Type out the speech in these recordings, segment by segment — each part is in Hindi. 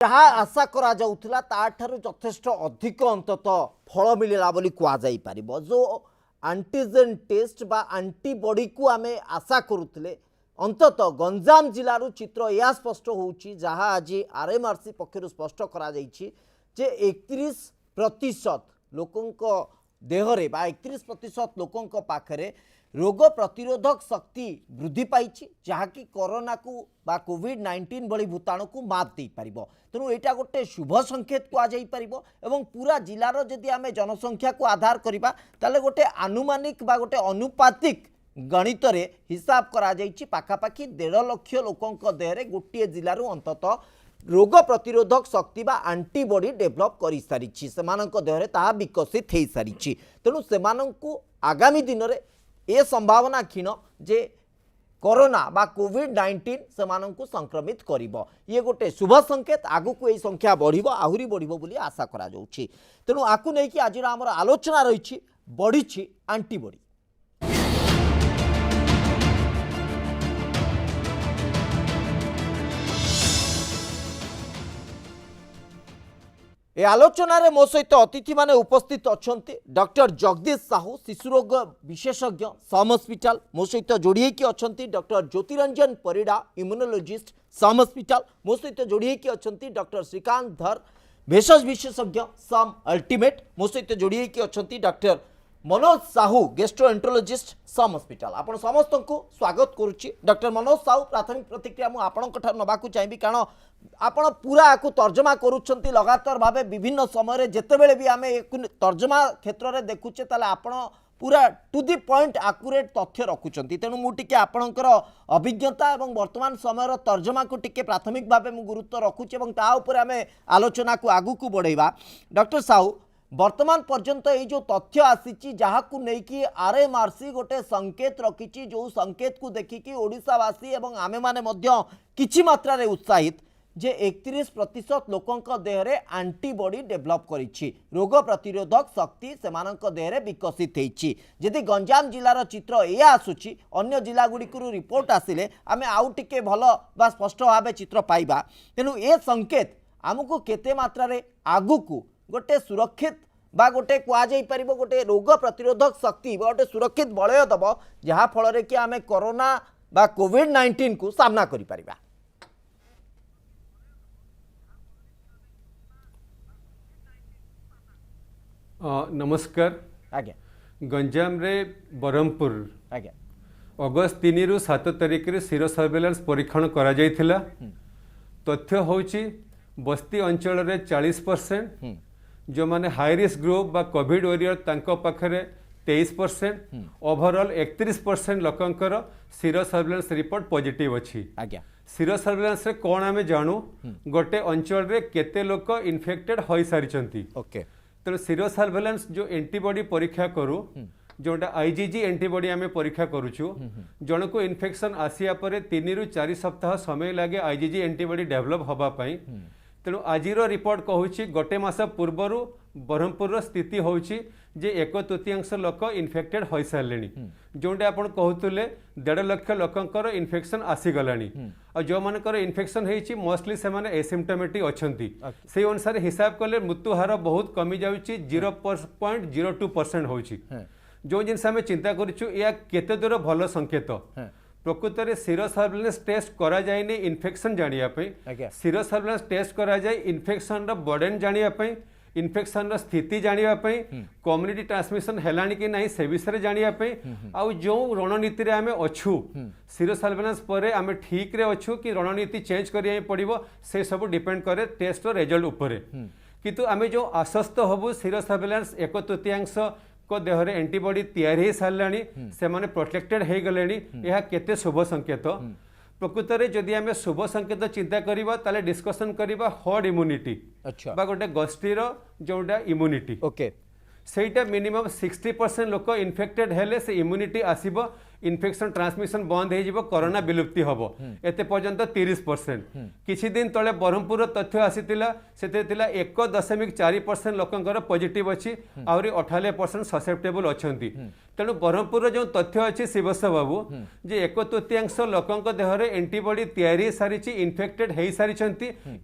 जहाँ आशा करा जाउथिला ताठारु यथेष्ट अधिक अंतत फल मिलला बोली कुआ जाई परिबो। जो एंटीजेन टेस्ट बा एंटीबॉडी को आमे आशा करुथिले अंतत गंजाम जिलारू चित्र या स्पष्ट होउची, जहाँ आज आरएमआरसी पक्षरु स्पष्ट करा जाइछि जे 31% लोकंक देहरे बा 31% लोकंक पाखरे रोग प्रतिरोधक शक्ति वृद्धि पाई, जहाँकि कोरोना को बा कोविड-19 भली भूताणु को मात दे पारिबो। तेणु एटा गोटे शुभ संकेत को आजाई पारिबो एवं पूरा जिलार जदि आमे जनसंख्या को आधार करिबा ताले गोटे आनुमानिक बा गोटे अनुपातिक गणित रे हिसाब करा जाइछि पाखापाखि 1.5 लाख लोकंक देहरे गोटे जिलारू अंतत रोग प्रतिरोधक शक्ति बा एंटीबॉडी डेभलप कर सारी सेमानक देहरे ताहा विकसित हो सारी। तेणु सेमानंकु आगामी दिन रे ए संभावना क्षीण जे कोरोना बा कोविड-19 सेमानंकु संक्रमित करिबो। ये गोटे शुभ संकेत, आगु को ए संख्या बढ़िबो, आहुरी बढ़िबो बोली आशा करा जाउछि। तेणु आकु नै कि आज हमर आलोचना रहिछि बढ़िछि एंटीबॉडी। ए आलोचना रे मो सहित अतिथि माने उपस्थित अछंती डॉक्टर जगदीश साहू शिशुरोग विशेषज्ञ सम हॉस्पिटल, मो सहित जोड़ी कि अछंती डॉक्टर ज्योतिरंजन परिड़ा इम्यूनोलॉजिस्ट सम हॉस्पिटल, मो सहित जोड़ी कि अछंती डॉक्टर श्रीकांत धर भेषज विशेषज्ञ सम अल्टीमेट, मो सहित जोड़ी कि अछंती डॉक्टर मनोज साहू गेस्ट्रोएंटरोलॉजिस्ट सम हॉस्पिटल। आपण समस्त को स्वागत करुच्ची। डॉक्टर मनोज साहू प्राथमिक प्रतिक्रिया मु आपणक नबाकू चाहिए, कारण आपण पूरा आपको तर्जमा करुछंती लगातार भावे विभिन्न समय जितेबले भी आम तर्जमा क्षेत्र में देखुचे ताले आपण पूरा टू दी पॉइंट आकुरेट तथ्य रखुचंती। तेणु मु टिके आपणकर अभिज्ञता एवं वर्तमान समय तर्जमा को टिके प्राथमिक भावे मु गुरुत्व रखुचे एवं ता उपरे आम आलोचना को आगु को बढ़ेबा। डॉक्टर साहू, वर्तमान पर्यंत ये जो तथ्य आसी जहां नहीं आरएमआरसी गोटे संकेत रखी, जो संकेत को देखिकी ओडिशावासी एवं आमे माने मध्य किछि मात्रा रे उत्साहित जे 31% लोकंक देहरे एंटीबॉडी डेभलप करिछि, रोग प्रतिरोधक शक्ति सेमानंक देहरे विकसित हेछि। जदि गंजाम जिलार चित्र या आसुछि, अन्य जिला गुड़िकरू रिपोर्ट आसिले आमे आउ टिके भल बा स्पष्ट भावे चित्र पाइबा। तेणु ए संकेत आमको केते मात्रा रे आगु को गोटे सुरक्षित बा गोटे कुआ जाई परिबो गोटे रोग प्रतिरोधक शक्ति गोटे सुरक्षित बलय दब, जहा फल रे कि आमे कोरोना बा कोविड-19 को सामना करि परिबा। नमस्कार आज्ञा। गंजाम रे बरहमपुर आज्ञा अगस्त 3 रु 7 तारिख रे सीरो सर्वेलेंस परीक्षण करा जायथिला। तथ्य होची बस्ती अंचल रे 40%, जो माने हाई रिस्क ग्रुप बा कोविड वॉरियर तांको पाखरे 23%, ओवरऑल 31% लोकंकर सीरो सर्वेलेंस रिपोर्ट पॉजिटिव अछि। आज्ञा सीरो सर्वेलेंस रे कोन आमे जानू गोटे अंचल रे केते लोक इन्फेक्टेड होई सारिचंती। ओके, तेणु सीरो सर्वेलेंस जो एंटीबॉडी परीक्षा करू, जोटा आईजीजी एंटीबॉडी आमे परीक्षा करूछु, जन को इन्फेक्शन आसिया परे 3 रु 4 सप्ताह समय लागे आईजीजी एंटीबॉडी डेवलप हबा पई। तेणु आजिर रिपोर्ट कहूँ गोटे मास पूर्वर ब्रह्मपुर स्थिति होची जे 1/3 लोक इन्फेक्टेड हो सारे, जोटे आप कहते 1.5 लाख लोकंकर इन्फेक्शन आसीगलानी। और जो मानकर इन्फेक्शन होती मोस्टली से माने एसिम्टोमेटिक अच्छी, से अनुसार हिसाब कले मृत्यु हार बहुत कमी जाऊँगी 0.02% होची। जो जिनस आम चिंता करूँ या केते दूर भल संकेत। प्रकृत में सीरो सर्वेलेंस टेस्ट करा जाए इन्फेक्शन जानिया, सीरो सर्वेलेंस टेस्ट करा जाए इन्फेक्शन बर्डन जानिया, इन्फेक्शन स्थिति जानिया, कम्युनिटी ट्रांसमिशन हेलानी कि नहीं से विषय जानिया, आउ जो रणनीति आम अच्छू सीरो सर्वेलेंस पर आम ठीक रे अच्छू कि रणनीति चेंज करिया पड़िबो, से सब डिपेंड करे टेस्ट रिजल्ट उपरे। किंतु आम जो आश्वस्त हबु सीरो सर्वेलेंस 1/3 को देहरे एंटीबॉडी तैयारी साराणी, से माने प्रोटेक्टेड हो गले, यह केते शुभ संकेत। प्रकृत में जदि आम शुभ संकेत चिंता करिबा ताले डिस्कशन करिबा हर्ड इम्यूनिटी। अच्छा, बा गोटे गोष्ठीर जोटा इम्यूनिटी। ओके, सेटा मिनिमम 60% लोक इन्फेक्टेड हेले से इम्यूनिटी आसीबो। इन्फेक्शन ट्रांसमिशन बंद हो कोरोना विलुप्ति हम एते पर्यंत 30%। किछि दिन तले ब्रह्मपुर तथ्य आसीतिला सेते 1.4% लोकंकर पॉजिटिव अछि आउरी 98% ससेप्टेबल अछंती। तेणु ब्रह्मपुर जो तथ्य अच्छी शिवस्व बाबू जे 1/3 लोकंक देहरे एंटीबॉडी तैयारी सारी इन्फेक्टेड हो सारी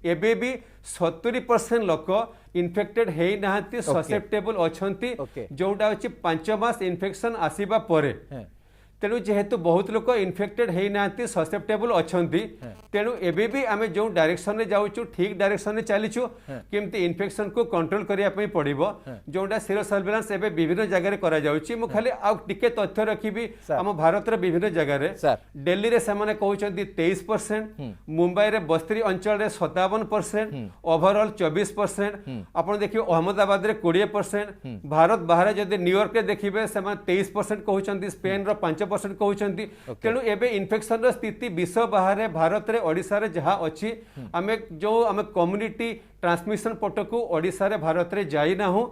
एबे भी 70% लोक इन्फेक्टेड है नाहंती ससेप्टेबल अछंती जोटा अछि 5 मास इन्फेक्शन आसीबा परे। तेणु जेहेतु बहुत लोक इन्फेक्टेड है नाहंती ससेप्टेबल अछंती तेणु एबे भी आमे जो डायरेक्शन रे जाउछु ठीक डायरेक्शन रे चलीछु केमती इन्फेक्शन को कंट्रोल करिया पई पड़िबो जोटा सीरो सर्वेलेंस एबे विभिन्न जगह रे करा जाउछि। मु खाली आ टिके तथ्य रखिबी हम भारत रे विभिन्न जगह रे दिल्ली रे सेमाने कहउछंती 23%, मुंबई रे 72 अंचल रे 57%, ओवरऑल 24%, आपण देखियो अहमदाबाद रे 20%, भारत बाहर जदि न्यूयॉर्क रे देखिबे सेमाने 23% कहउछंती, स्पेन रो 5% कहउछंती। तेणु एबे इन्फेक्शन रो स्थिति विश्व बाहर भारत रे ओडिसा रे जहा अछि आमे जो आमे कम्युनिटी ट्रांसमिशन पटकू ओडिसा रे भारत रे जाई ना हो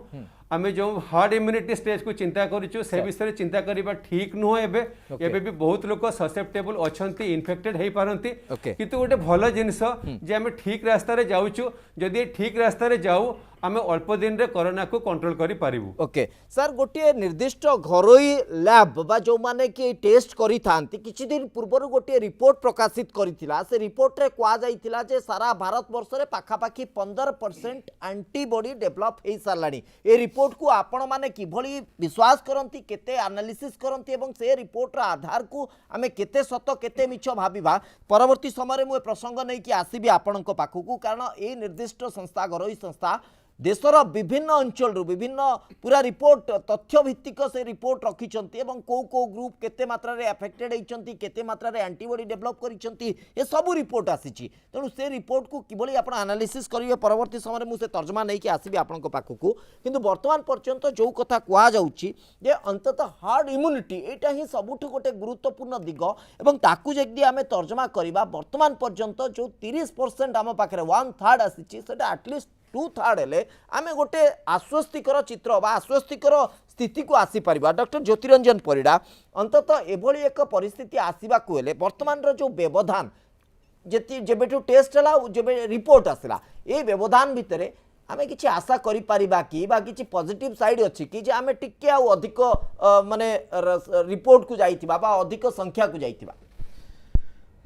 आमे जो हार्ड इम्यूनिटी स्टेज को चिंता करिछु से विषय चिंता करिबा ठीक नुह। एबे भी बहुत लोक ससेप्टेबल अछंती इन्फेक्टेड हे पारंती किंतु गोटे भलो जिंस जे आमे ठीक रास्ता रे जाउछु जदि ठीक रास्ता रे जाऊ आमे अल्प दिन रे कोरोना को कंट्रोल करि पारिबु। ओके सर गोटे निर्दिष्ट घरोई लैब बा जो माने कि टेस्ट करी थांती किछि दिन पूर्व गोटे रिपोर्ट प्रकाशित करिथिला से रिपोर्ट रे क्वा जाइथिला जे सारा भारत वर्ष रे पाखा पाखी 15% एंटीबॉडी डेवलप हे सारलानी। ए रिपोर्ट को आपण माने किभली विश्वास करंती केते एनालिसिस करंती एवं से रिपोर्ट रा आधार को आमे केते सत केते मिछ भाबिबा परवर्ती समय रे मु प्रसंग नै कि आसीबी आपणक पाखकू कारण ए निर्दिष्ट संस्था घरोई संस्था देशर विभिन्न अंचल विभिन्न पूरा रिपोर्ट तथ्य भित्तिक से रिपोर्ट रखिंट कौ ग्रुप केते मात्रा रे अफेक्टेड होती केते मात्रा रे एंटीबॉडी डेवलप करिसेंती ए सब रिपोर्ट आसी तेणु से रिपोर्ट को किभली आपण एनालिसिस करिवे परवर्ती समय मुझे तर्जमा नहीं कि आसीबी आपनक पाखकू किंतु वर्तमान पर्यंत जो कथा कुआ जाउची जे अंततः हार्ड इम्यूनिटी एटा ही सबुठु गोटे गुरुत्वपूर्ण दिग एवं ताकू जदि आमे तर्जमा करिबा वर्तमान पर्यंत जो 30% आम पाखरे 1/3 आसी सेटा एटलिस्ट 2/3 हेले आमे गोटे आश्वस्तिकर चित्र बा आश्वस्तिकर स्थिति को आसी परिबा। डॉक्टर ज्योतिरंजन परिडा अंततः एभली एक परिस्थिति आसीबा को हेले वर्तमान रो जो व्यवधान जेबेठू टेस्ट हला जेबे रिपोर्ट आसला ए व्यवधान भितरे आमे किछि आशा करि परिबा कि बा किछि पॉजिटिव साइड अछि कि जे आमे टिके आ अधिक माने रिपोर्ट को जाइतिबा बा अधिक संख्या को जाइतिबा।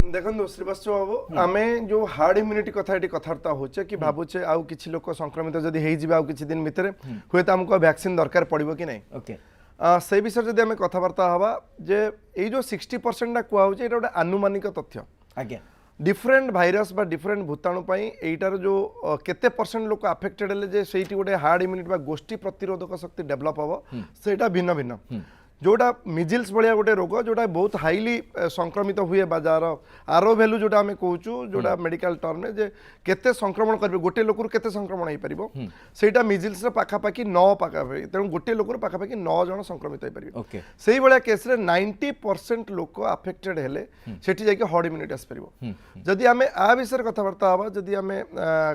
देखो श्रीवास्तव बाबू आमे जो हार्ड इम्यूनिटी कथा एटी कथार्ता होचे कि भाबुचे आउ किछि लोक संक्रमित जदि हेइ जिबा आउ किछि दिन भितरे हुए त हमको वैक्सीन दरकार पड़िबो कि नै। ओके से विषय जदि आमे कथावार्ता हवा जे एई जो 60% ना कुआ होचे एटा गोटे आनुमानिक तथ्य आज्ञा डिफरेंट भाइरस बा डिफरेंट भूताणु पाई एटार जो केते परसेंट लोक अफेक्टेड हेले जे सेठी गोटे हार्ड इम्यूनिटी बा गोष्ठी प्रतिरोधक शक्ति डेवलप हबो सेटा भिन्न भिन्न जोटा मिजिल्स भाया गोटे रोग जोटा बहुत हाईली संक्रमित हुए बा जार आरो भैल्यू जोटा आम कहूँ जोटा मेडिकल टर्म में जे केते संक्रमण करेंगे गोटे लोक केते संक्रमण हो पार सेटा मिजिल्स पाखापाखि 9 पाखापाखि तेणु गोटे लोक पाखापाखि 9 जन संक्रमित हो पार से भाया केस 90% लोक अफेक्टेड हेले सेठी जाके हार्ड इम्यूनिटी आस पार। जदि आम आ विषय कथबार्ता हवा जदि आम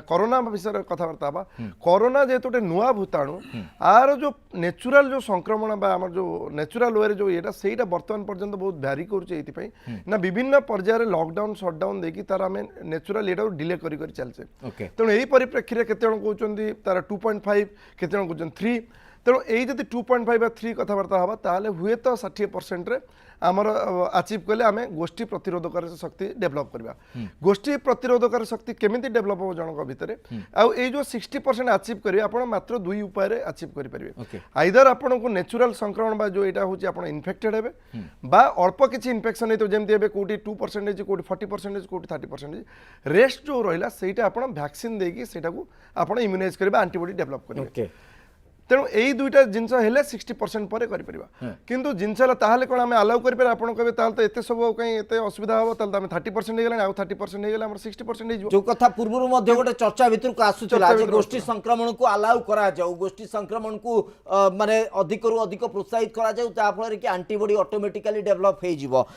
कोरोना विषय कथबार्ता हवा कोरोना जेहेतु गोटे नुआ भूताणु आर जो नेचुरल जो संक्रमण बा आम जो नेचुरल वे जो ये सेटा वर्तमान पर्यंत बहुत भ्यारी करुचे ना विभिन्न पर्यायर लॉकडाउन शटडाउन देखी तार आम नेचुरल ये डिले करी चलचे तेणु यही परिप्रेक्षी केते जन कहते तार 2.5 केते जन कहते 3 तेणु यही जब 2.5 या 3 कथबार्ता हवा ताले हुए तो 60% रे आमर अचीव कले आम गोष्ठी प्रतिरोधक शक्ति डेभलप करवा। गोष्ठी प्रतिरोधक शक्ति केमिति डेभलप हो जनक भितर आउ ए जो 60% अचीव करेंगे आप मात्र 2 उपाय रे अचीव करेंगे आइदर आपन को नेचुरल संक्रमण बा जो एटा होची आपन इन्फेक्टेड हेबे बा अल्प किछि इन्फेक्शन है तो जेमति हेबे कोटी 2% कोटी 40% कोटी 30% रेस्ट जो रहिला सेटा आपन वैक्सीन देकी सेटा को आपन इम्यूनाइज करबा एंटीबॉडी डेभलप करबे तेणु यही दुईटा जिनस हेले 60% पर किंतु जिनस ताहले कोन आमे अलाउ करि पर आपण कहबे ताहले तो एते सब कहीं एते असुविधा हो ताहले आमे 30% हेगला आउ 30% हेगला हमर 60% हे जो कथा पूर्व मध्ये गोटे चर्चा भितर को आसुचला जे गोष्ठी संक्रमण को अलाउ करा जाऊ गोष्ठी संक्रमण को माने अधिक रु अधिक प्रोत्साहित करा जाऊ ता फल रे कि एंटीबॉडी ऑटोमेटिकली डेवलप हे जिवो।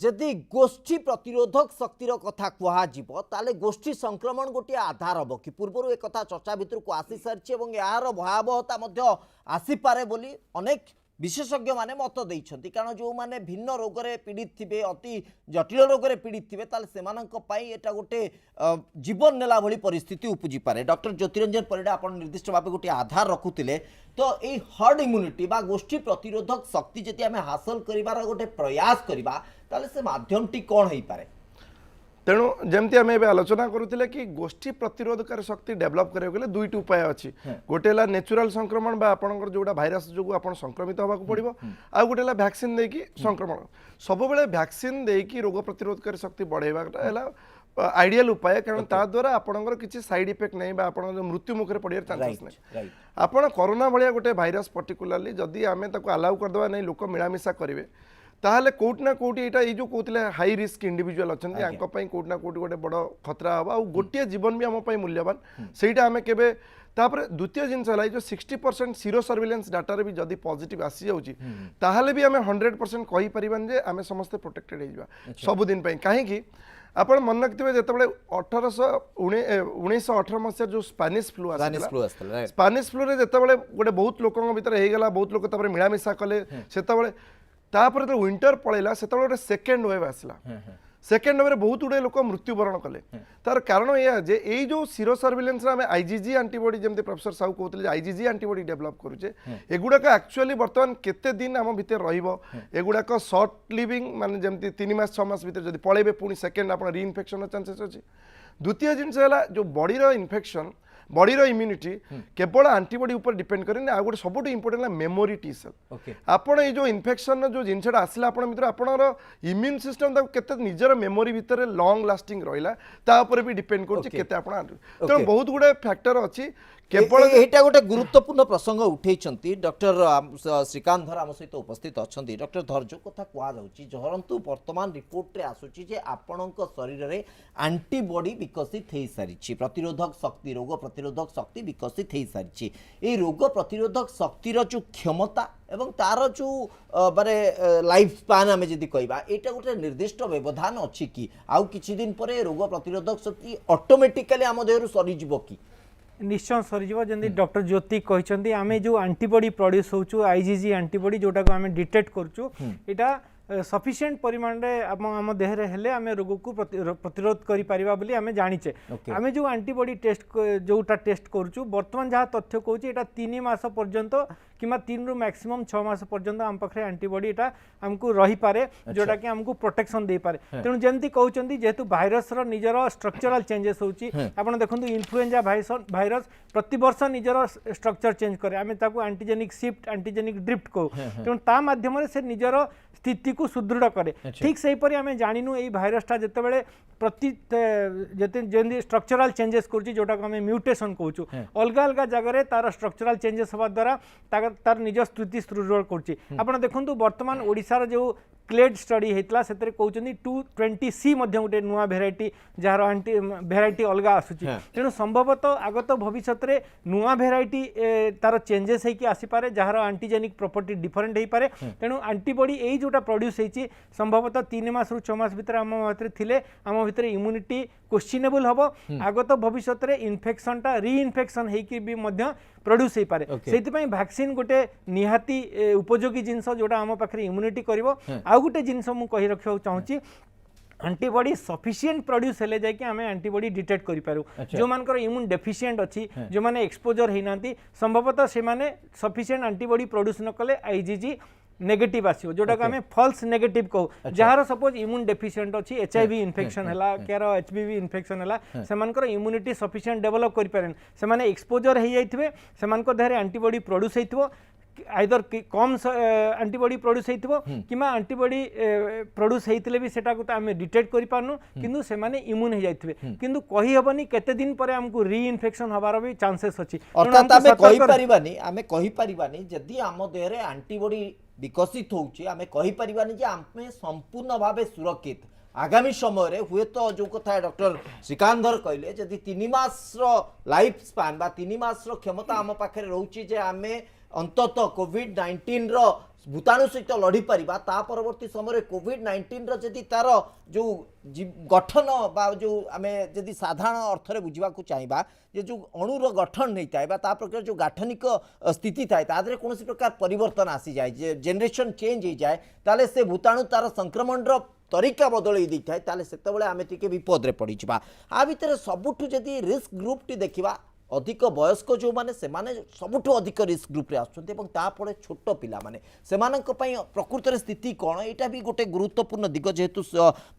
जदि गोष्ठी प्रतिरोधक शक्तिर कथा कहुब ताले गोष्ठी संक्रमण गोटे आधार हम कि पूर्वर एक कथा चर्चा भितर को आसी सारी और यार भयावहता आसीपे बोली अनेक विशेषज्ञ माने मत देइछन्ति कारण जो माने भिन्न रोग रे पीड़ित थिबे अति जटिल रोग रे पीड़ित थिबे ताले सेमानंक पई एटा गोटे जीवन नेला भली परिस्थिति उपजी पारे। डॉक्टर ज्योतिरंजन परिडा आपण निर्दिष्ट भाव गोटे आधार रखुतिले तो ये हर्ड इम्यूनिटी बा गोष्ठी प्रतिरोधक शक्ति जति आमे हासिल करिवार गोटे प्रयास करिबा ताले से माध्यमटी कोन होई पारे। तेणु जमती आम ए आलोचना करुले कि गोष्ठी प्रतिरोधक शक्ति डेभलप करेंगे दुईट उपाय अच्छी गोटे नेचुरल संक्रमण बा आपनकर जोड़ा भाइरस जो आप संक्रमित होगा पड़ो आ गोटे वैक्सीन देकी संक्रमण सब बेले वैक्सीन देकी रोग प्रतिरोधक शक्ति बढ़ेगा आइडियल उपाय कारण ता द्वारा आपनकर किसी साइड इफेक्ट नहीं आपन मृत्यु मुखरे पड़े चांसेस नहीं। आपन कोरोना भाया गोटे भाइरस पर्टिकुलाली जदि आम अलाउ करदे नहीं लोक मिलामिशा करेंगे ताहले कोट ना कोटी एटा जो कहते हाई रिस्क इंडिविजुअल अच्छा कोट ना कोटी गोटे बड़ खतरा हम आ गोटे जीवन भी आम मूल्यवान सेटा आम के द्वितीय जिनस है जो 60% सीरो सर्विलेंस डाटा भी जदि पॉजिटिव आसी जाउची ताहले भी आम 100% कहि परिबान जे आम समस्त प्रोटेक्टेड हो सबुदिन कहीं आपण मन रखिथे जिते 1918 मसीह जो स्पानिश फ्लू आसा स्पानिश फ्लू रे जिते गोटे बहुत लोक भीतर होगला बहुत लोक मिलामिशा कले से विंटर पड़ेगा से सेकेंड वेव आसला सेकेंड वेव बहुत गुड़े लोक मृत्युवरण कले तार कारण यह जे ये जो सीरो सर्विलेंस आम आईजीजी एंटीबॉडी जमी प्रोफेसर साहू कहते आईजीजी एंटीबॉडी डेभलप करुचे एगुड़ाक एक्चुअली बर्तमान केते दिन आम भितर रगुड़ाक सर्ट लिविंग माने जमी 3 मास 6 मास भीतर जब पलैबे पुणी सेकेंड आप री इनफेक्शन चांसेस अच्छी। द्वितीय जिनस है जो बॉडी इनफेक्शन बॉडीर इम्यूनिटी केवल एंटीबॉडी ऊपर डिपेंड करें आ गोटे सब इंपोर्टेंट है मेमोरी टी सेल आपण ये जो इन्फेक्शन जो जिनसा आसला आपण मित्र आपणर इम्यून सिस्टम केते निजर मेमोरी भितर लॉन्ग लास्टिंग रहिला ता ऊपर भी डिपेंड करछि केते आपण तो बहुत गुडे फैक्टर अछि केवल एटा गोटे गुरुत्वपूर्ण प्रसंग उठेइछंती डॉक्टर श्रीकांत धर आम सहित उपस्थित अछंती। डॉक्टर धर जो कथा कुआ जाउछि जहरंतु वर्तमान रिपोर्ट रे आसुछि जे आपणक शरीर रे एंटीबॉडी विकसित हेई सारिछि प्रतिरोधक शक्ति रोग प्रतिरोधक शक्ति विकसित हेई सारिछि ए रोग प्रतिरोधक शक्तिर जो क्षमता एवं तार जो माने लाइफ स्पान आम जदि कहबा एटा गोटे निर्दिष्ट व्यवधान अछि कि आउ किछि दिन परे रोग प्रतिरोधक शक्ति ऑटोमेटिकली आम देहरु सरी जिवो कि निश्चय सरीज जमी डॉक्टर ज्योति कहते आम जो एंटीबॉडी प्रोड्यूस होचु आईजीजी एंटीबॉडी जोटा को आम डिटेक्ट करूँ यहाँ सफिशिएंट परिमाण रे आम देहरे हेले आम रोग को प्रतिरोध करि परिबा बोली आम जानिचे आम जो एंटीबॉडी टेस्ट जोटा टेस्ट करूँ बर्तमान जहाँ तथ्य कहूँ यहाँ 3 मास पर्यंत कि 3 रु मैक्सिमम 6 मास पर्यंत आम पाखे एंटीबॉडी एटा हमको रही पारे जोटा कि हमको प्रोटेक्शन दे पारे तेणु जमती कहते जेहेतु भाइरस निजर स्ट्रक्चरल चेंजेस होची आपण देखंतु इन्फ्लुएंजा भाइरस प्रति वर्ष निजर स्ट्रक्चर चेंज करे आम ताकू एंटीजेनिक शिफ्ट एंटीजेनिक ड्रिफ्ट को तेणु ता माध्यम से निजर स्थिति को सुदृढ़ करे ठीक से हीपरि आम जानिनु ये भाइरसटा जितेबाला प्रति जमी स्ट्रक्चरल चेंजेस करुच्ची जोटा को आम म्यूटेशन कहूँ अलग अलग जगह तार स्ट्रक्चरल चेंजेस हवा द्वारा तार निज स्थिति सुदृढ़ करुच्ची आपड़ देखो बर्तमान ओडिशार जो क्लेड स्टडी होता से कहते 220C गोटे नुआ भेराइटी जार आंटी भेराइटी अलग आसूची तेणु संभवतः आगत भविष्य में नुआ भेराइटी तार चेंजेस होगी आसीपे जार आंटीजेनिक प्रॉपर्टी डिफरेंट हो पारे तेणु एंटीबॉडी यही जोटा प्रोड्यूस होती संभवतः 3 मास रु 6 मास भीतर आम भितर आम भितर इम्यूनिटी क्वेश्चनेबल हम आगत भविष्य में इन्फेक्शनटा री इन्फेक्शन होगी भी प्रोड्यूस हो पारे से वैक्सीन गोटे निहाती उपयोगी जिनस जोटा आम पाखे इम्यूनिटी करिवो आउ गोटे जिनस मु कहि रखिया चाहूँगी एंटीबॉडी सफिशिएंट प्रोड्यूस हेले जाय कि आम एंटीबॉडी डिटेक्ट करि पारू जो मानकर इम्यून डेफिशिएंट अछि जो माने एक्सपोजर हेनांती संभवतः से माने सफिशिएंट एंटीबॉडी प्रोड्यूस न कले आईजीजी नेगेटिव आसो जोटा को आम फल्स नेगेटिव कहू जार सपोज इम्यून डेफिशिएंट अच्छी एचआईवी इन्फेक्शन है क्या एचबीवी इन्फेक्शन है से इम्यूनिटी सफिशिएंट डेवलप करें से एक्सपोजर हो जाइए से देहरे एंटीबॉडी प्रोड्यूस हो आइदर कम एंटीबॉडी प्रोड्यूस हो कि एंटीबॉडी प्रोड्यूस होते भी सेटा को आम डिटेक्ट कर पारनु किंतु से माने इम्यून हो जाइए किंतु कही हबनी केते दिन पर हमको री इन्फेक्शन हबार भी चांसेस अछि अर्थात आमे कहि परिबानी जदी आम देहरे एंटीबॉडी विकसित होउची आमे कहि परिबानी जे आमे संपूर्ण भावे सुरक्षित आगामी समय रे हुए तो जो कथा डॉक्टर श्रीकांधर कहले जदी 3 मास रो लाइफ स्पान बा 3 मास रो क्षमता आम पाखे रहउची जे आमे अंतत कोविड-19 रो भूताणु सहित लड़ी पारिबा ता परवर्ती समय कोविड-19 रो जदि तार जो गठन बा जो आमे जदि साधारण अर्थ रे बुझिबा को चाहिबा जे जो अणुर गठन नहीं थाए बा ता प्रकार जो गाठनिक स्थिति थाए तादरे कोनोसी प्रकार परिवर्तन आसी जाए जे जनरेशन चेंज हो जाए ताले से भूताणु तार संक्रमण रो तरीका बदल थाए ताले सेतबेले आमे टिके विपद रे पड़ी जिबा आ भितर सबुठु जदि रिस्क ग्रुप टी देखिबा अधिक वयस्क जो माने से माने सबुठु अधिक रिस्क ग्रुप रे आछन्ते एवं तापरे छोट पिला माने सेमानक पई प्रकृत रे स्थिति कोन एटा भी गोटे गुरुत्वपूर्ण दिग जेहेतु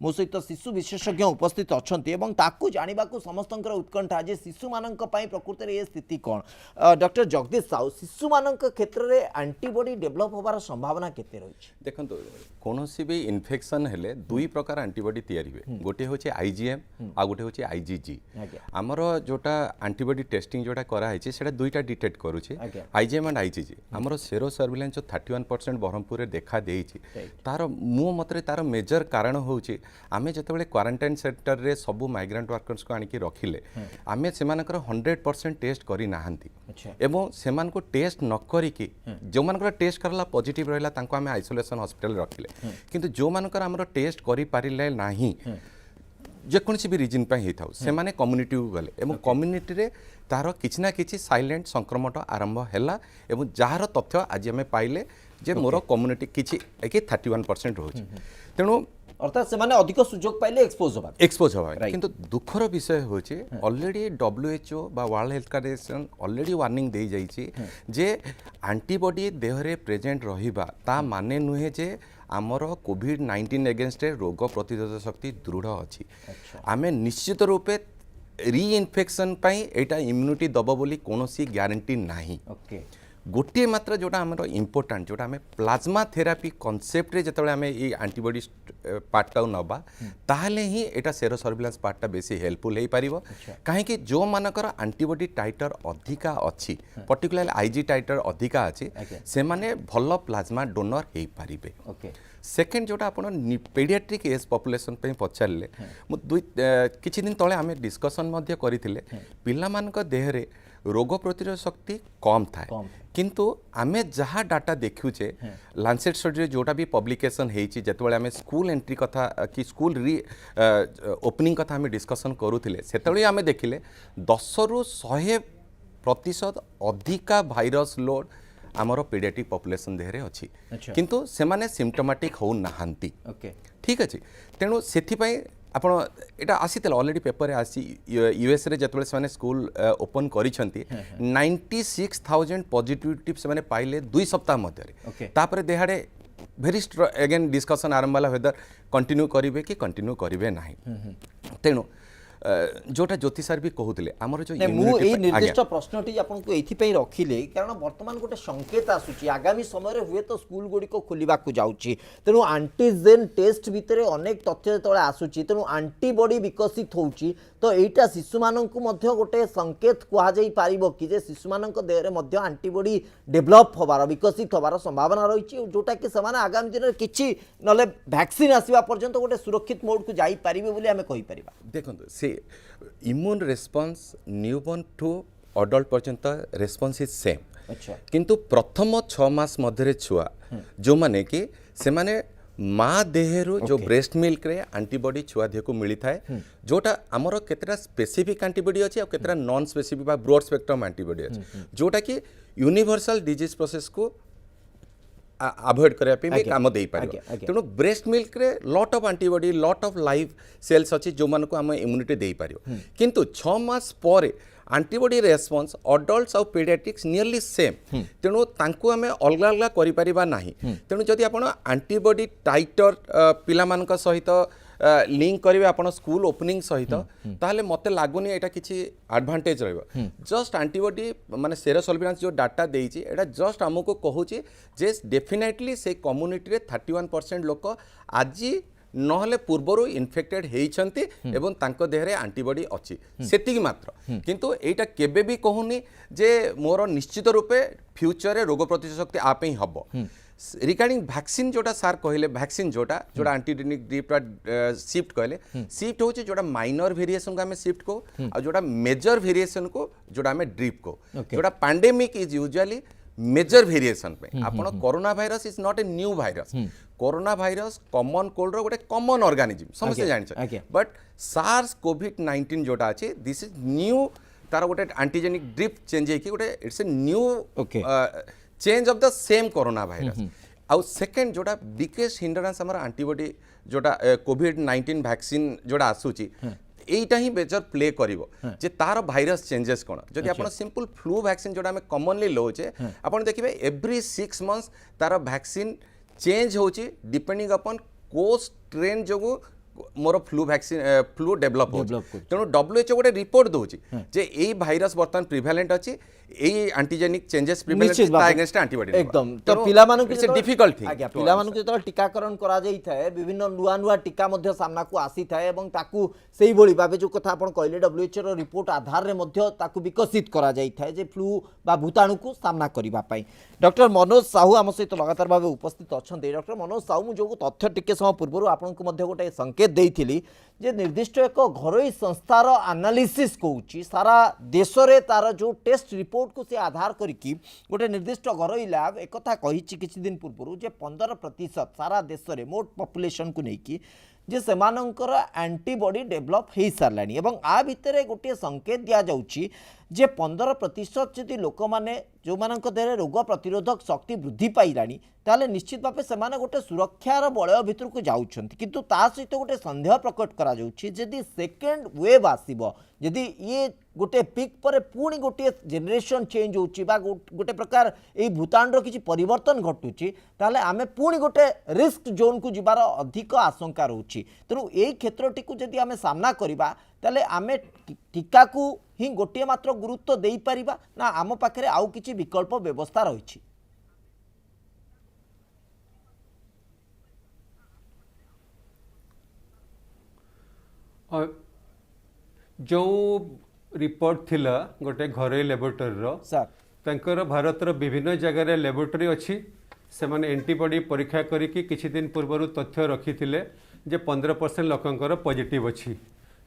मो सहित शिशु विशेषज्ञ उपस्थित अछन्ते एवं ताकू जानिबा को समस्तंकर उत्कंठा जे शिशु मानक पई प्रकृत रे ए स्थिति कोन डॉक्टर जगदीश साहू शिशु मानक क्षेत्र रे एंटीबॉडी डेवलप होबार संभावना केते रहिछि देखंतु कोनोसी भी इन्फेक्शन हेले दुई प्रकार एंटीबॉडी तयारी हुए गोटे होचे आईजीएम आ गोटे होचे आईजीजी हमर जोटा एंटीबॉडी टेस्टिंग जोटा करा है सेटा दुईटा डिटेक्ट करूचे आईजीएम एंड आईजीजी हमर सेरो सर्विलेंस 31% बरहमपुर रे देखा देइछि तार मो मतरे तार मेजर कारण होउछि आमे जतबेले क्वारंटाइन सेंटर रे सब माइग्रेंट वर्कर्स को आनिकी रखिले आमे सेमानकर 100% टेस्ट करी नाहंती एवं सेमान को टेस्ट न करिकी जो मानकर टेस्ट करला पॉजिटिव रहला तांको आमे आइसोलेशन हॉस्पिटल रखिले किंतु जो मानकर हमर टेस्ट करी पारिले नाही जेकोसी भी रिजन पे था से माने कम्युनिटी को गले एवं कम्युनिटी रे तार किछि ना किछि साइलेंट संक्रमण आरंभ हैला एवं जार तथ्य आज आम पाइले जे मोर कम्युनिटी किछि 31% रोचे तेणु अर्थात से माने अधिक सुजोग पाइले एक्सपोज होबा किंतु दुखर विषय होचे ऑलरेडी WHO बा world health organisation already warning दे जाइछि जे एंटीबॉडी देह रे प्रेजेंट रहिबा ता माने नुहे जे आमर कोविड-19 एगेंस्ट रोग प्रतिरोधक शक्ति दृढ़ अच्छी आमे निश्चित रूपे रीइनफेक्शन पाई एटा इम्यूनिटी दब बोली कोनोसी ग्यारंटी नाही गोटे मात्र जोटा आमर इम्पोर्टाट जोटा आमे प्लाज्मा थेरापी कॉन्सेप्ट रे जतबे आमे ई एंटीबॉडी पार्टा नबा ताहले ही एटा सेरो सर्विलेंस पार्टा बेसी हेल्पफुल हेई पारिबो काहे कि जो मानकर एंटीबॉडी टाइटर अधिका अछि पर्टिकुलरली आईजी टाइटर अधिका अछि से माने भलो प्लाज्मा डोनर हेई पारिबे सेकेंड जोटा आपण पेडियाट्रिक एज पॉपुलेशन पे पचारले मु किछि दिन तळे आमे डिस्कशन मध्य करिथिले पिला मानक देह रे रोग प्रतिरोधक शक्ति कम थाए किंतु आमे जहाँ डाटा देखुचे लांसेट स्टडी जोटा भी पब्लिकेशन हेची जतबेले आमे स्कूल एंट्री कथा कि स्कूल री ओपनिंग कथा आमे डिस्कशन करूथिले सेतबेले आमे देखिले 10 रु 100% अधिका भाइरस लोड आमर पीडियाट्रिक पॉपुलेशन देहरे अच्छी किंतु सेमाने सिम्पटोमेटिक हो नाहांती ठीक अच्छे तेणु सेथिपाई आपण एटा आसीतला ऑलरेडी पेपर आसी यूएस रे जतबेले सेमाने स्कूल ओपन करिसंती 96,000 पॉजिटिविटी सेमाने पाइले 2 सप्ताह मध्य तापर देहाडे भेरी अगेन डिस्कशन आरंभ वाला वेदर कंटिन्यू करिवे कि कंटिन्यू करिवे नाही तेणु जोटा ज्योति सार भी कहते आमर जो निर्दिष्ट प्रश्नटी आपको ये रखिले कारण बर्तमान गोटे संकेत आसूची आगामी समय हुए तो स्कूल गुड़िक खोलने जाऊँगी तेणु आंटीजेन टेस्ट भितर अनेक तथ्य जो आसूची तेणु आंटीबॉडी विकसित होउची तो एटा शिशु माननकु मध्य गोटे संकेत कहा जाई पारिबो कि जे शिशु माननक देहरे मध्य आंटीबॉडी डेभलप होबार विकसित होबार संभावना रही जोटा कि सेमाने आगामी दिन किछि नले वैक्सीन आसीबा पर्यंत गोटे सुरक्षित मोड को जाई पारिबे बोली आमे कहि परिबा देखंतु से immune response newborn to adult पर्यंत रेस्पॉन्स इज सेम किंतु प्रथम 6 मास मध्य छुआ जो माने कि सेमाने माँ देहरु जो ब्रेस्ट मिल्क रे एंटीबॉडी छुआ देह को मिली थाए जोटा आमर केतरा स्पेसिफिक एंटीबॉडी अच्छी और केतरा non specific broad spectrum antibody अच्छी जोटा कि यूनिवर्सल डिजीज प्रोसेस को अवॉइड करने भी काम दे पार तेणु ब्रेस्ट मिल्क रे lot of antibody lot of live cells अच्छी जो मान को आम इम्यूनिटी दे पार किंतु 6 मास पर एंटीबॉडी रेस्पॉन्स अडल्ट्स और पीडियाट्रिक्स नियरली सेम तेणु तांको आम अलग अलग करि परिबा नाही तेणु जदि आपण एंटीबॉडी टाइटर पिला मानक सहित लिंक करेंगे आपण स्कूल ओपनिंग सहित ताहले मते लागुनी एटा किछि एडवांटेज रहबो जस्ट एंटीबॉडी माने सेरो सर्विलेंस जो डाटा देइछि एटा जस्ट हमको कहूछि जे डेफिनेटली से कम्युनिटी रे 31% लोक आज नहले पूर्वरु इन्फेक्टेड हेइछंती एवं तांको देहरे एंटीबॉडी अछि सेतिकी मात्र किंतु एटा केबे भी कहूनी जे मोर निश्चित रूपे फ्यूचर रे रोग प्रतिरोधक शक्ति आपे ही हबो रिगार्डिंग वैक्सीन जोटा सार कहले वैक्सीन जोटा जोटा एंटीडेनिक ड्रिप शिफ्ट कहले शिफ्ट होचे जोटा माइनर वेरिएशन को हमें शिफ्ट को और जोटा मेजर वेरिएशन को जोटा हमें ड्रिप को जोटा pandemic is usually major variation पे आपण corona virus is not a new virus corona virus common cold रो गोटे कॉमन ऑर्गेनिज्म समस्त Okay, जानि okay. बट सार्स कोविड-19 जोटा अछि दिस इज न्यू तार गोटे एंटीजेनिक ड्रिप चेंज है कि गोटे it's a new Okay. Change of the same corona virus आउ सेकंड जोटा बिगेस्ट हिंडरेंस हमर एंटीबॉडी जोटा कोविड-19 वैक्सीन जोटा आसुची এইটা ହିଁ মেজর প্লে করিব যে তার ভাইরস চেঞ্জেস কোন যদি আপন সিম্পল ফ্লু ভ্যাকসিন যেটা আমি কমনলি লওছে আপন দেখিবে এভরি 6 मंथ्स তার ভ্যাকসিন চেঞ্জ होची डिपेंडिंग अपॉन को स्ट्रेन जोगु मोर फ्लू वैक्सीन फ्लू डेवलप हो तेणु WHO गोटे रिपोर्ट दोची जे एई भाइरस वर्तमान प्रिवेलेंट अछि एई एंटीजेनिक चेंजेस प्रिवेलेंट ता अगेंस्ट एंटीबॉडी एकदम तो पिला मानु इट्स ए डिफिकल्ट थिंग आज्ञा पिला मानु जेतल टीकाकरण करा जाई थाए विभिन्न नुआ नुआ टीका मध्य सामना को आसी थाए एवं ताकू सेही बोली भाबे जो कथा आपण कहले WHO रो रिपोर्ट आधार रे मध्य ताकू विकसित करा जाई थाए जे फ्लू बा भूताणु को सामना करिबा पई डॉक्टर मनोज साहू आम सहित लगातार भाव उपस्थित अच्छा डॉक्टर मनोज साहू मुझे तथ्य टिके समय पूर्व आपन को मध्य गोटे संकेत देइथिली जे निर्दिष्ट एक घरोई संस्थार एनालिसिस कहूँ सारा देश रे तार जो टेस्ट रिपोर्ट को से आधार करिकी गोटे निर्दिष्ट घरोई लैब एक कथा कहिछि किछि दिन पूर्व जे 15% सारा देश रे मोट पॉपुलेशन को नेकी जे सेमानंकर एंटीबॉडी डेवलप हो सारानी एवं आ भितर गोटे संकेत दिया जाउछि जे 15% जदि लोक मैंने जो मानक देह रोग प्रतिरोधक शक्ति वृद्धि पाइलानी ताले निश्चित भाव से गोटे सुरक्षार बलय भितर को जाउछंती किंतु ता सहित गोटे संदेह प्रकट करा जाउछि जदि सेकेंड वेव आसीबो जदि ये गोटे पिक पर पुणी गोटे जेनेरेशन चेंज होउछि बा गोटे प्रकार ए भूताणुर किछि परिवर्तन घटुछि ताले आमे पुणी गोटे रिस्क जोन को जिबार अधिक आशंका रहउछि तेणु एई क्षेत्रटी को जदि आमे सामना करिबा ताले आमे टीका को ही गोटे मात्र गुरुत्व देई परिबा ना आम पाखे आउ किछि विकल्प व्यवस्था रही जो रिपोर्ट थिला गोटे घरोई लेबोरेटरी रो सर तांकर भारतर विभिन्न जगह लेबोरेटरी अच्छी से माने एंटीबॉडी परीक्षा करिकी किछि दिन पूर्व तथ्य रखिथिले जे 15% लोकंकर पॉजिटिव अच्छी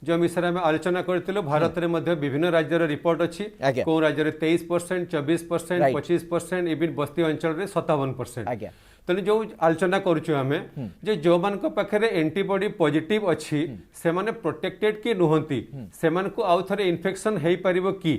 जो विषय में आलोचना करथिलो भारत रे मध्य विभिन्न राज्यर रिपोर्ट अच्छी को राज्य रे 23% 24% 25% इवन बस्ती अंचल रे 57% तेणु जो आलोचना करुछु आमे जे जो मानक पाखरे एंटीबॉडी पॉजिटिव अच्छी से माने प्रोटेक्टेड की नुहंती से मान को आउ थरे इन्फेक्शन हेई परिबो की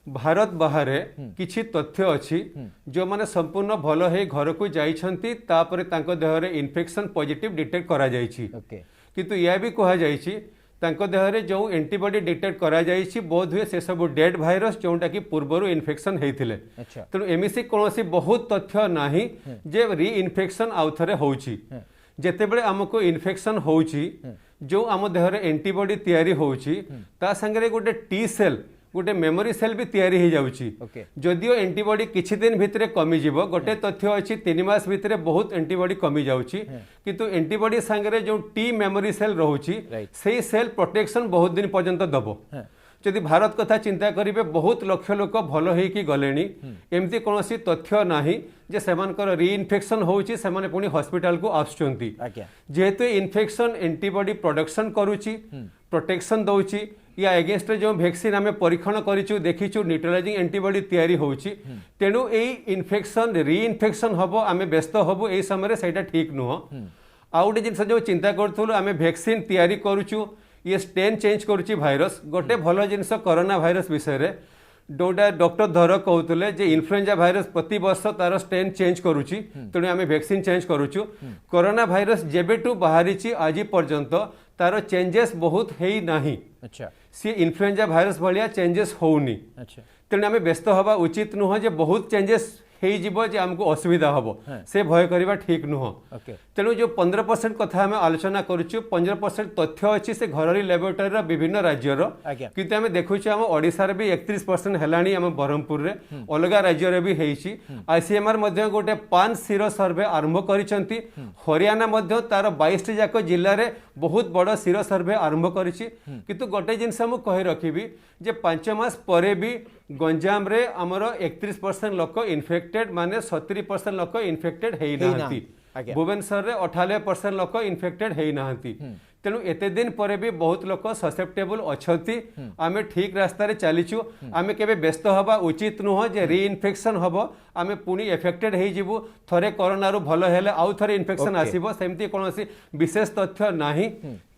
भारत बाहर किछि तथ्य अच्छी जो माने संपूर्ण भल है घर को जाइछंती तापरे तांको देह रे इन्फेक्शन पॉजिटिव डिटेक्ट करा जाइछि किंतु या भी कहा जाइछि तांको देह रे जो एंटीबॉडी डिटेक्ट करा जाइछि बोध हुए से सब डेड भाइरस जोंटा की पूर्वरु इन्फेक्शन हेइथिले तेणु एमिसी कोनोसी बहुत तथ्य नाही जे री इन्फेक्शन आउ थरे होउछि जेतेबेले हमको इन्फेक्शन होउछि जो आम देह रे एंटीबॉडी तयारी होउछि ता संगे गोटे टी सेल गोटे मेमोरी सेल भी तैयारी हो जाउछि जदियो एंटीबॉडी किछि दिन भितरे कमी जीवो गोटे तथ्य अछि 3 मास भितरे बहुत एंटीबॉडी कमी जाउछि किंतु एंटीबॉडी संगे जो टी मेमोरी सेल रहउछि सेही सेल प्रोटेक्शन बहुत दिन पर्यंत दबो जदि भारत कथा चिंता करिवे बहुत लक्ष लोक भल होइकी गलेनी एमती कोनोसी तथ्य नाही जे सेमानकर री इन्फेक्शन होउछि सेमाने पुनी हॉस्पिटल को आसुचंती जेहेतु इन्फेक्शन एंटीबॉडी प्रोडक्शन करूछि प्रोटेक्शन दउछि या एगेंस्ट जो वैक्सीन आम परीक्षण करिछु देखिछु न्यूट्रलाइजिंग एंटीबॉडी तैयारी होउछि तेणु एई इन्फेक्शन री इन्फेक्शन हबो आमे व्यस्त हबो एई समय सेटा ठीक नुह आउ गोटे जिनस जो चिंता करथुलु आमे वैक्सीन तैयारी करूछु ये स्टेन चेंज करुछि भाइरस गोटे भल जिनस कोरोना भाइरस विषय रे जोटा डॉक्टर धर कहते जे इन्फ्लुएंजा भाइरस प्रति वर्ष तार स्टेन चेंज करुछि तेणु आमे वैक्सीन चेंज करूछु कोरोना भाइरस जेबेटू बाहरी आज पर्यंत तार चेंजेस बहुत हेई नाही सी इन्फ्लुएंजा भाइरस भलिया चेंजेस होउनी तेणु आमे व्यस्त हवा उचित नुह जे बहुत चेंजेस जे आमको असुविधा हम से भय करवा ठीक नुह तेणु जो 15% कथा आम आलोचना करुचु 15% तथ्य अच्छी से घरोई लेबोरेटरी विभिन्न राज्यर किंतु आम देखुँ आम ओडिशार भी 31% हेलानी आम ब्रह्मपुर रे अलग राज्यर भी हेइछि आईसीएमआर मध्य गोटे 5 सिरो सर्वे आरंभ करिसंती हरियाणा मध्य तार 22 जाक जिल्ला रे बहुत बड़ सिरो सर्वे आरंभ करिछि किंतु गोटे जिनस मु कहि रखिबी जे 5 मास परे भी गंजाम रे हमर 31% लोक इन्फेक्टेड माने 70% लोक इन्फेक्टेड हेई नाहंती भुवनेश्वर रे 98% लोक इन्फेक्टेड हेई नाहंती तेणु एते दिन पर भी बहुत लोक ससेप्टेबल अच्छी आम ठीक रास्तार चलीचु आम के व्यस्त हवा उचित नुह जे रीइनफेक्शन हम आम पुणी एफेक्टेड हो थरे कोरोना भल हेले आउ थरे इनफेक्शन आसीबो सेमती कौन विशेष तथ्य नाही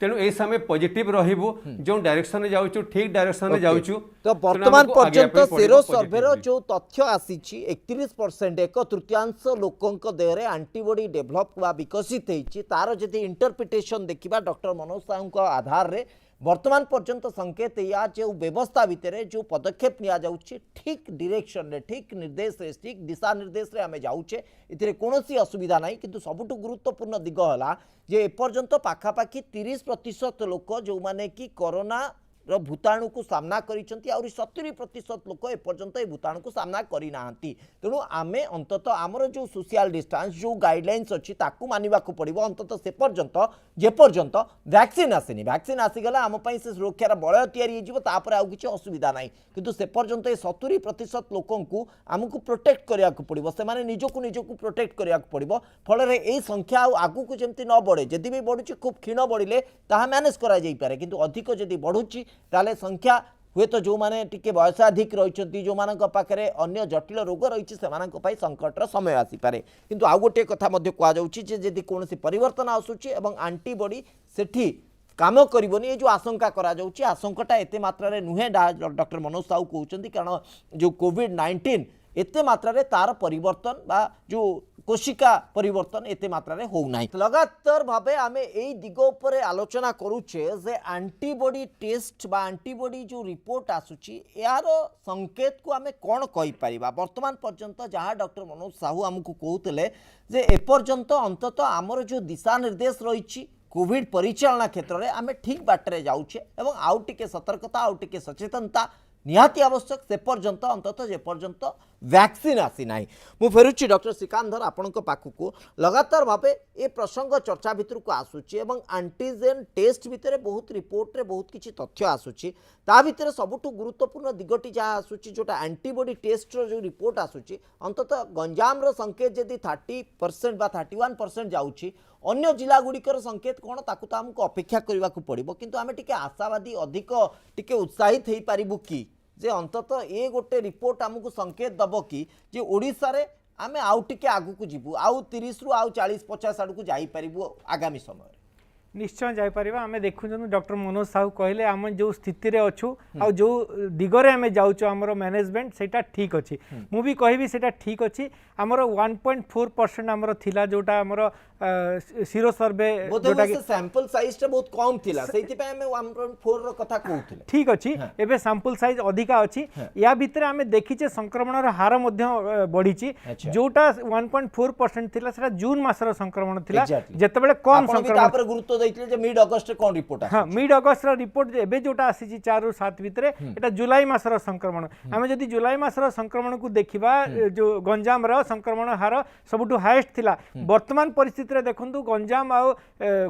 तेणु ए समय पॉजिटिव रहिबु जो डायरेक्शन रे जाउछु ठीक डायरेक्शन रे जाउछु तो वर्तमान पर्यंत सेरो सर्वेर जो तथ्य आसीछि 31% एक तृतीयांश लोकंक देहरे एंटीबॉडी डेवलप वा विकसित होईछि तार जदि इंटरप्रिटेशन देखिबा डॉक्टर मनोज साहू आधार रे वर्तमान पर्यंत संकेत या जो व्यवस्था भितर जो पदक्षेप निया जाउछि ठीक डायरेक्शन रे ठीक निर्देश रे ठीक दिशा निर्देश रे आमे जाउछे इथिरे कोनोसी असुविधा नाही किंतु सबुठु गुरुत्वपूर्ण दिग हला जे एपर्यंत पाखापाखि 30% लोक जो माने कि कोरोना रो भूताणु को सामना करिसंती और 70% लोक एपर्यंत ए भूताणु को सामना करि नाहंती तेणु आमे अंततः आमर जो सोशल डिस्टेंस जो गाइडलाइंस अछि ताकू मानिबा को पड़िबो अंततः से पर्यंत जे पर्यंत वैक्सीन आसेनी वैक्सीन आसीगला आम पई से सुरक्षार बलय तैयारी होइजिवो तापर आउ किछि असुविधा नाही किंतु से पर्यंत ए 70% लोकंकु आमको प्रोटेक्ट करिया को पड़िबो से माने निजको प्रोटेक्ट करिया को पड़िबो फल रे ए संख्या आगु को जेमति न बढ़े जदि भी बढ़ुची खूब क्षीण बढ़िले ताहा मैनेज करा जाई पारे किंतु अधिक जदि बढ़ुची ताले संख्या हुए तो जो माने टिके वयसाधिक रही जो मान पाखे अन्य जटिल रोग रही से संकटर समय आसीपे किंतु आउ गोटे कथा कहुच्छी कौन परिवर्तन आसूची एंटीबॉडी सेठी काम करबनी ये जो आशंका करा जाउची आशंकाटा एते मात्रा रे नुहे डॉक्टर मनोज साहू कहउचंदी कारण जो कोविड-19 एते मात्रा रे तार परिवर्तन बा जो कोशिका परिवर्तन एते मात्रा रे हो नाही लगातार भाबे आमे एई दिग उपरे आलोचना करूचे जे एंटीबॉडी टेस्ट बा एंटीबॉडी जो रिपोर्ट आसुची यार संकेत को आमे कोन कहि परिबा वर्तमान पर्यंत जहां डॉक्टर मनोज साहू हमकु कहउतले जे ए पर्यंत अंततः आमर जो दिशा निर्देश रहिची कोविड परिचालना क्षेत्र में आम ठीक बाटरे जाऊे और आउ टिके सतर्कता आउ टिके सचेतनता निहाती आवश्यक से पर्यंत अंततः जे पर्यंत वैक्सीन आसी ना मु फेरुची डॉक्टर श्रीकांत आपण पाखक लगातार भावे ए प्रसंग चर्चा भितर को आसूची एवं एंटीजेन टेस्ट भितर बहुत रिपोर्ट रे बहुत किछि तथ्य आसूची ता भितर सबुठु गुरुत्वपूर्ण दिगटी जहाँ आसूची जोटा एंटीबॉडी टेस्ट रो जो रिपोर्ट आसूची अंततः गंजाम रो संकेत जदि 30% बा 31% जाऊची अन्य जिला गुड़िकर संकेत कौन ताकू तो आमको अपेक्षा करने को पड़ो किंतु आम टिके आशावादी अधिक टिके उत्साहित हो पारिबु कि जे अंततः ये गोटे रिपोर्ट आमको संकेत दब कि जे ओडिशा रे आमे आउ टिके आगु को जीवु आउ 30 रु आउ 40-50 आड़ को जाई पारिबु आगामी समय निश्चय जापर आम देखुं डॉक्टर मनोज साहू कहले आम जो स्थिति रे अच्छु आ जो दिगरे आम जाऊँ आमर मैनेजमेंट सेटा ठीक अच्छी मु भी कहबी सेटा ठीक अच्छी आमर 1.4% आमर थिला जोटा आमर सीरो सर्वे जोटा सैंपल साइज टा बहुत कम थिला सेति पे हम 1.4 रो कथा कहउथिले ठीक अच्छी एबे सैंपल साइज अधिका अच्छी या भितर आम देखिचे संक्रमण रो हार मध्य बढ़ीची जोटा 1.4% थिला सेटा जून मासर संक्रमण थिला जेतेबेले कम संक्रमण तापर गुरुत्व दैथिले जे मिड अगस्त कोन रिपोर्ट आ हां मिड अगस्त रो रिपोर्ट एबे जोटा आसीची 4 रु 7 भितर एटा जुलाई मासर संक्रमण आमे जदी जुलाई मासर संक्रमण को देखिबा जो गंजाम रो संक्रमण हार सबुठु हाईएस्ट थिला वर्तमान परिस्थिति रे देखंतु गंजाम आ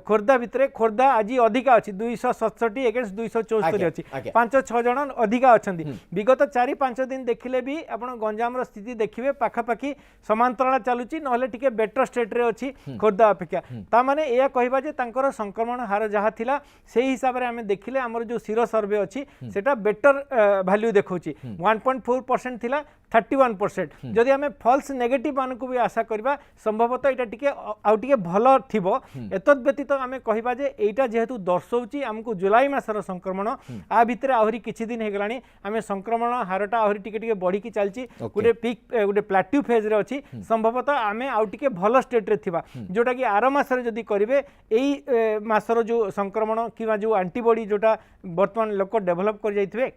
खोर्धा भितर खोर्धा आज अधिका अछि 267 अगेंस्ट 274 अछि 5-6 जन अधिका अछंती विगत 4-5 दिन देखिले भी आपण गंजाम रो स्थिति देखिबे पाखापाखी समांतरण चालुची नहले टिके बेटर स्टेट रे अछि खोर्धा अपेक्षा ता माने एया कहबा जे तांकर संक्रमण हार जहाँ थिला सेही हिसाब रे आमे देखिले हमर जो सीरो सर्वे अछि सेटा बेटर वैल्यू देखौची 1.4% थिला 31% जदि आमे फॉल्स नेगेटिव मान को भी आशा करबा संभवतः एटा टिके आउ टिके भलो थिबो एतद व्यतीत आमे कहबा जे एटा जेहेतु दर्शौची हमकु जुलाई मासर संक्रमण आ भितरे आहुरी किछि दिन हे गलानी आमे संक्रमण हारटा आहुरी टिके टिके बढ़ी की चलची गुटे पीक गुटे प्लेट्यू फेज रे अछि संभवतः आमे आउ टिके भलो स्टेट रे थिबा जोटा कि आर मासरे जदि करिवे एई मासर जो संक्रमण किबा जो एंटीबॉडी जोटा वर्तमान लोक डेवलप कर जाइथिबे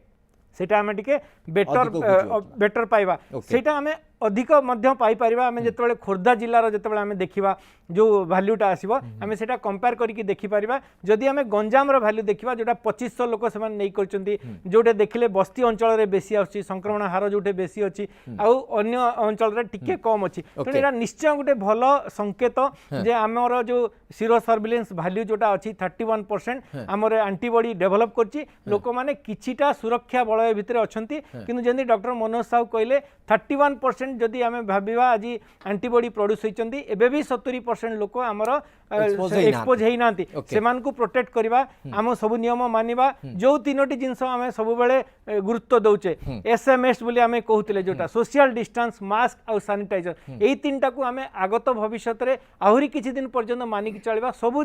सेटा आमे टिके बेटर पाइबा सेटा आमे अधिक मध्य पाई परिबा आमे जेतेबेले खोर्धा जिल्ला रो जेतेबेले आमे देखिबा जो वैल्यूटा आसीबो आमे सेटा कंपेयर करिकि देखि परिबा जदि आमे गंजाम रो वैल्यू देखिबा जोटा 2500 लोक समान नै करचंती जोटे देखिले बस्ती अंचल रे बेसी आछि संक्रमण हार जोटे बेसी अछि आ अन्य अंचल रे टिके कम अछि तो एटा निश्चय गोटे भलो संकेत जे हमर जो सीरो सर्विलेंस वैल्यू जोटा अछि 31% हमर एंटीबॉडी डेवलप करछि लोक माने किछिटा सुरक्षा बलय भितरे अछंती किंतु जेंदी डॉक्टर मनोज साहू कहले 31% जदि आम भाविबा आज एंटीबॉडी प्रोड्यूस होती एबे भी 70% लोक आमर एक्सपोज होई नांती सेमान को प्रोटेक्ट करबा आम सब नियम मानिबा जो तीनोटी जिंस आम सब बेले गुरुत्व दउचे एसएमएस बोली आम कहूतिले जोटा सोशल डिस्टेंस मास्क और सैनिटाइजर एई तीनटा को आम आगत भविष्य रे आहुरी किछि दिन पर्यंत मानिक चलबा सब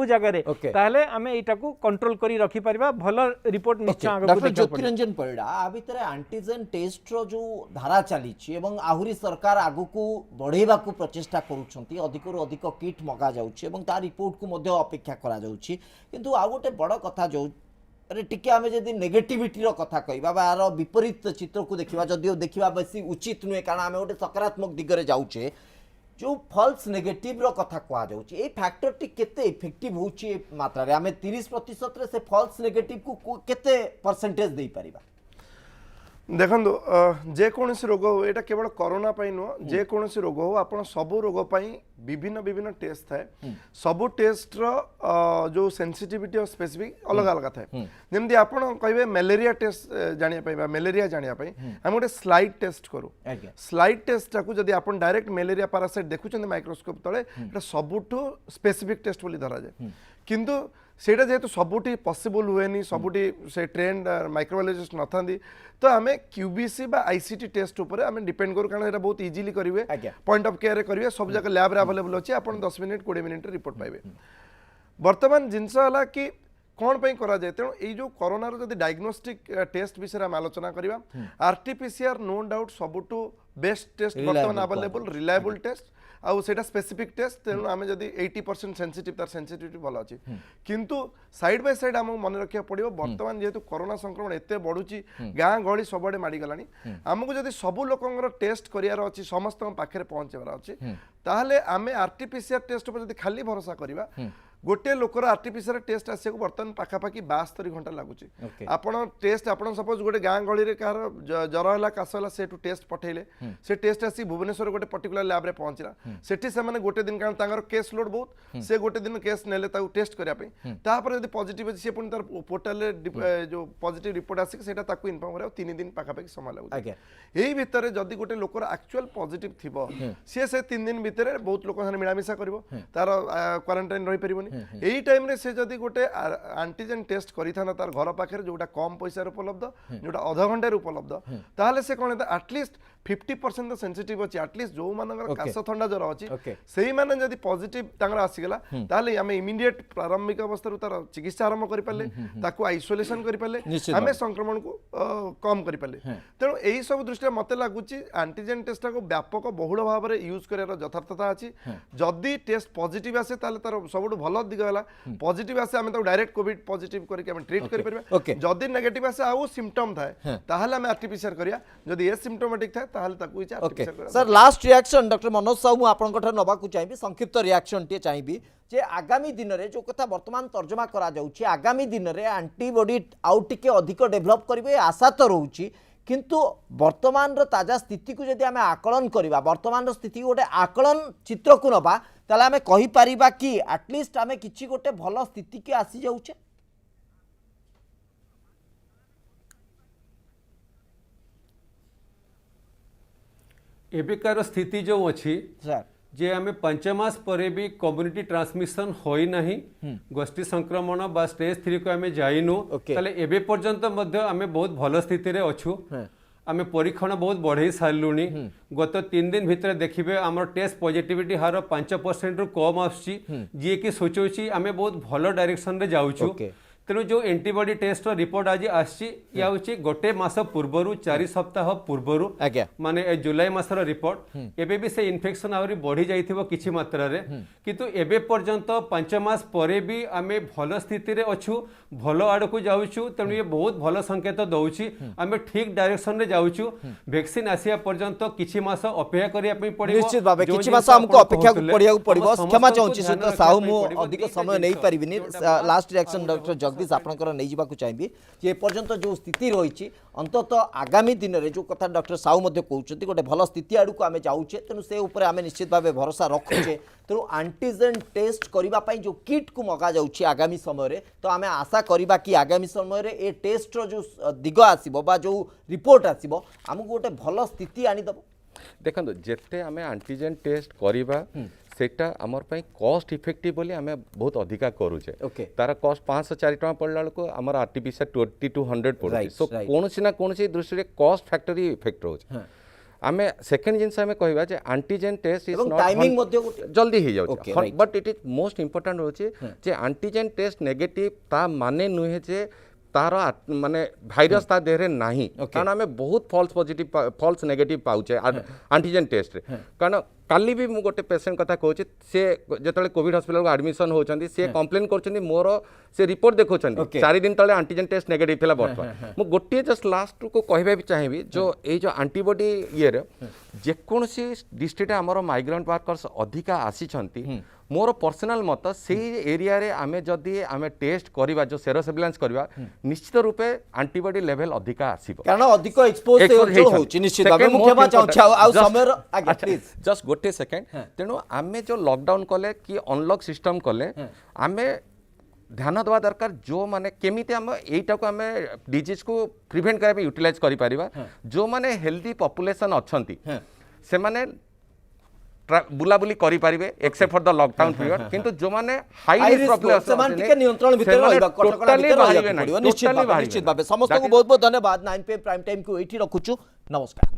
जगह रे ताहले आम एटा को कंट्रोल करी रखी परबा भलो रिपोर्ट निश्चय आगो डॉक्टर ज्योतिरंजन परिड़ा आ भितर एंटीजन टेस्ट रो जो धारा चली एवं आहुरी सरकार आगु को बढ़ेबा को प्रचेष्टा करूछंती अधिक रु अधिक किट मगा जाउछि एवं ता रिपोर्ट को मध्य अपेक्षा करा जाउछि किंतु आ गोटे बड़ कथा जो अरे टिके आमे जदि नेगेटिविटी रो कथा कहबा बा आर विपरीत चित्र को देखिबा जदियो देखिबा बेसी उचित नुहे कारण आमे गोटे सकारात्मक दिगरे जाउछे जो फॉल्स नेगेटिव रो कथा कहा जाउछि ए फैक्टर टी केते इफेक्टिव होछि मात्रा रे आमे 30% रे से फॉल्स नेगेटिव को केते परसेंटेज देई परिबा देखो जेकोसी रोग हो यहाँ केवल कोरोना नुह जेकोसी रोग हो आप सबू रोग विभिन्न विभिन्न टेस्ट थाए सबू टेस्ट रो जो सेंसिटिविटी और स्पेसिफिक अलग अलग थाए जमती आप कहे मलेरिया टेस्ट जाना मलेरिया जानापी आम गोटे स्लाइड टेस्ट करूँ स्लाइड टेस्ट को जब आप डायरेक्ट मलेरिया पारासाइट देखुं माइक्रोस्कोप तले सबुठू स्पेसिफिक टेस्ट बोली धरा जाए किंतु सेटा जेहेतु सबुठी पॉसिबल हुए सबुठी से ट्रेंड माइक्रोबायोलॉजिस्ट न था तो आम क्यूबीसी बा आईसीटी टेस्ट उपर आम डिपेंड करूँ कारण बहुत इजिली करेंगे पॉइंट ऑफ केयर करेंगे सब जगह लैब अवेलेबल अच्छे आप 10 मिनट 20 मिनट रिपोर्ट पाइबे बर्तमान जिनस है कि कौन पे करा जाए तेणु ये जो कोरोना जब डायग्नोस्टिक टेस्ट विषय में आलोचना करवा आरटीपीसीआर नो डाउट सबुठू बेस्ट टेस्ट बर्तमान अवेलेबल रिलायबल टेस्ट आउ सेटा स्पेसिफिक टेस्ट तेणु आम जब 80% सेंसिटिव तार सेंसिटिविटी भल अच्छी किंतु साइड बाय साइड आमको मन रखा पड़ो बर्तमान जेहेतु कोरोना संक्रमण एत बढ़ुची गाँ गहली सबुआडे माड़गला आमको जब सबू लोकर टेस्ट करार अच्छी समस्त पाखे पहुँचार अच्छी ताहले आम आरटीपीसीआर टेस्ट पर जब खाली भरोसा करवा गोटे लोकर आरटीपीसीआर टेस्ट आसा बर्तमान पाखापाखि 72 घंटा लगुच आपड़ टेस्ट आप सपोज गोटे गाँ गहली कह जर है काश है से टेस्ट पठेले से टेस्ट आसी भुवनेश्वर गोटे पर्टिकुलर लैब रे पहुंचला सेठी से गोटे दिन कारण तांगर केस लोड बहुत से गोटे दिन केस नेले टेस्ट करने तापर जब पॉजिटिव अच्छी पुणी तार पोर्टाल जो पॉजिटिव रिपोर्ट आसिक सेटा ताकू इनफॉर्म करा 3 दिन पाखापाखि समय लगुच यही भितर जदि गोटे लोकर एक्चुअल पॉजिटिव थिबो से 3 दिन भितर बहुत लोक मिलामिशा करिवो तार क्वारंटाइन रही परिबोनी यही टाइम रे से जदि गोटे एंटीजन टेस्ट करिथाना तार घर पाखे जोटा कम पैसा उपलब्ध जोटा आधा घंटे उपलब्ध ताहले से कौन एटलिस्ट 50% सेंसिटिव अच्छी एटलिस्ट जो मानकर काश थंडा ज्वर अच्छी से माने जदि पॉजिटिव तांगर आसीगला ताहले आमे इमीडिएट प्रारंभिक अवस्था तार चिकित्सा आरंभ करि पाले ताकू आइसोलेशन करि पाले आमे संक्रमण को कम करि पाले तेणु एही सब दृष्टि मते लागुची एंटीजन टेस्ट को व्यापक बहुल भाव में यूज करार यथार्थता अच्छी जदि टेस्ट पॉजिटिव आसे ताहले तार सबुठ भल दिग है पॉजिटिव आसे आमे ताकू डायरेक्ट कोविड पॉजिटिव करके आमे ट्रीट करि परबा जदि नेगेटिव आसे आउ सिम्पटम थाए ताहले आमे आरटीपीसीआर करिया जदि ए सिम्पटोमेटिक थाए ताहले ताकू इचा आरटीपीसीआर करिया sir last reaction doctor Manoj Sahu मु आपन कोठा नबा को चाहिबी संक्षिप्त रिएक्शन टे चाहिबी जे आगामी दिन रे जो कथा वर्तमान तर्जमा करा जाउची आगामी दिन रे एंटीबॉडी आउ टिके अधिक डेवलप करिवे आशा तो रहउची किंतु वर्तमान ताजा स्थिति को जदि आमे आकलन करिबा वर्तमान स्थिति गोटे आकलन चित्र को नबा ताले आमे कहि परिबा कि एटलिस्ट आमे किछि गोटे भलो स्थिति के आसी जाउचे एबिकार स्थिति जो अच्छी सर जे आमे 5 मास परे भी कम्युनिटी ट्रांसमिशन होई नाही गोष्ठी संक्रमण बा स्टेज 3 को आमे जाइनु ताले एबे पर्यंत मध्य आमे बहुत भल स्थिति रे अछु आमे परीक्षण बहुत बढ़े सारूनी गत 3 दिन भितर देखिबे आमर टेस्ट पॉजिटिविटी हार 5% रु कम आछि जे कि सोचौछि आमे बहुत भल डायरेक्शन रे जाउछु तेणु जो एंटीबॉडी टेस्ट रिपोर्ट आज आसी या गोटे मास पूर्वर 4 सप्ताह पूर्वर माने जुलाई मासर रिपोर्ट एबे भी से इन्फेक्शन आहरी बढ़ी जाइथिबो किछि मात्रा रे किंतु एबे पर्यंत 5 मास परे भी आमे भल स्थिति रे अछु भल आड़ को जाउछु तेणु ये बहुत भल संकेत दउछि आमे ठीक डायरेक्शन रे जाउछु वैक्सीन आसिया पर्यंत किछि मास अपेक्षा करिया पई पड़िबो निश्चित भाबे किछि मास हमको अपेक्षा पड़िया पड़िबो क्षमा चाहूछि सुरेंद्र साहू मु अधिक समय नै परिबिनी लास्ट रिएक्शन डॉक्टर जगदीश आपनकर नै जीवा को चाहिबी जे पर्यंत जो स्थिति रहिछि अंतत आगामी दिन रे जो कथा डॉक्टर साहू मध्ये कहउछथि गोटे भल स्थिति आडू को आमे जाउछे तेनु से ऊपर आमे निश्चित भाबे भरोसा रखुछे तेनु एंटीजन टेस्ट करिबा पई जो किट को मगा जाउछि आगामी समय रे तो आमे आशा करिबा कि आगामी समय रे ए टेस्ट रो जो दिग आसीबो बा जो रिपोर्ट आसीबो हमकु गोटे भल स्थिति आनी दबो देखो जिते आम आंटीजेन टेस्ट करवा सेटा आमर पई कॉस्ट इफेक्टिव बोली आम बहुत अधिका करूचे Okay. तार कॉस्ट 504 टका पड़ला बेलू आमर आरटीपीसीआर 2200 पड़े Right, सो right. कौन ना कौन दृष्टि कॉस्ट फैक्टर इफेक्ट रोचे आम सेकेंड जिनस आम कहवा जे आंटीजेन टेस्ट इज एवं नॉट timing मध्ये गोटे- जल्दी हो Okay, जाउचे right. But it is most important होचे जे आंटीजेन टेस्ट नेगेटिव ता माने नुहे जे तार माने भाइरस ता देहरे नाही कारण आम बहुत फॉल्स पॉजिटिव फॉल्स नेगेटिव पाउचे आंटीजेन टेस्ट रे कारण काली भी मु गोटे पेशेंट कथा कहूँ सी जो कोविड हॉस्पिटल को एडमिशन होती सी कंप्लेन कर मोर से रिपोर्ट देखो Okay. 4 दिन तले आंटीजेन टेस्ट नेगेटिव थिला बर्तमान मु गोटे जस्ट लास्ट को कहबा भी चाहिए जो ये जो एंटीबॉडी ये जेकोसी डिस्ट्रिक्ट आमर माइग्रेंट वर्कर्स अधिका आसी मोर पर्सनल मत से एरिया रे आमे जदि आमे टेस्ट करवा जो सेरो सर्वेलेंस करवा निश्चित रूपे एंटीबॉडी लेवल अधिका आसीबो कारण अधिक एक्सपोज से अंचल होची निश्चित भाबे Second मुख्य most बात चाहूँ आ important- समय आगे अच्छा, प्लीज जस्ट गोटे सेकेंड तेणु आमे जो लॉकडाउन कले कि अनलॉक सिस्टम कले आमे ध्यान देवा दरकार जो माने केमिति आम एटा को आमे डिजीज को प्रिवेंट करबा यूटिलाइज करि परिबा जो माने हेल्दी पॉपुलेशन अछंती से माने बुलाबुली करि परिबे except for the lockdown period किंतु जो माने high high risk risk population सेमान टिके नियंत्रण भितर रहबा कटकड़ा भितर रहबा निश्चित भाबे समस्त को बहुत बहुत धन्यवाद 9 PM प्राइम टाइम को एठी रखुछु नमस्कार।